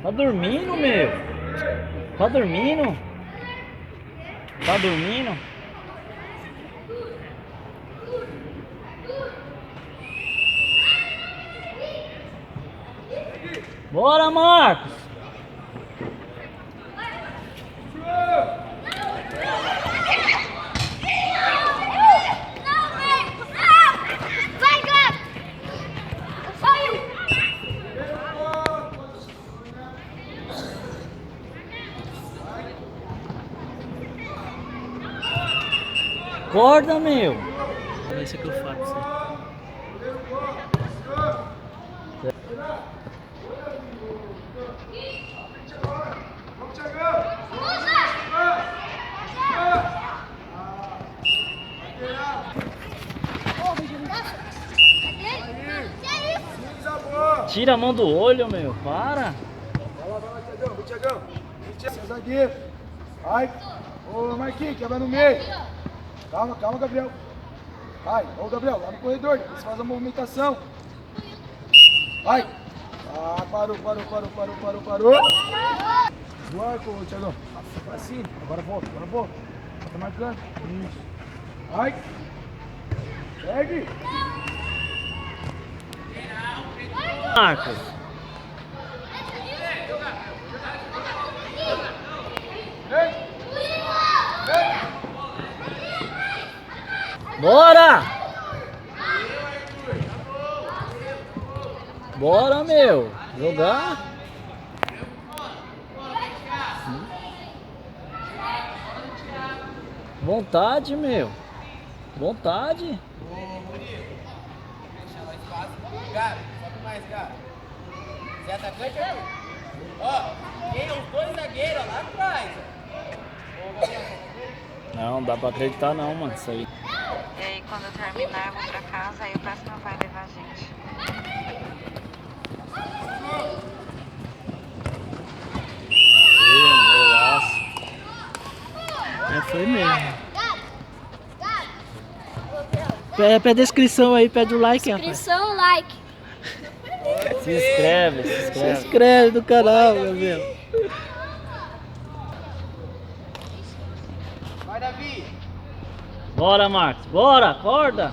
Tá dormindo, meu? Tá dormindo? Tá dormindo? Bora, Marcos! Acorda, meu! É isso que eu faço. Tira a mão do olho, meu! Para! Vai lá, Thiagão. Thiagão, zagueiro. Vai. Ô, Marquinhos, que vai no meio. Calma, Gabriel. Vai, ô, Gabriel, lá no corredor. Depois faz a movimentação. Vai. Ah, parou. Do arco, Thiagão. Assim, agora volta. Tá marcando. Isso. Vai. Segue. Marcos! Bora! Bora, meu! Jogar! Vontade, meu! Vontade! Ô, Murilo, deixa lá espaço. Gabi, sobe mais, Gabi. Você é atacante, Arthur? Ó, tem os dois zagueiros lá atrás. Ô, Gabriel, Não dá pra acreditar não, mano, isso aí. E aí quando eu terminar eu vou pra casa, aí o próximo vai levar a gente. Golaço. É, foi mesmo. Pede a inscrição aí, pede o like, rapaz. Inscrição, like. Se inscreve. Se inscreve no canal, meu amigo. vai, Davi. Bora, Marcos, bora, acorda!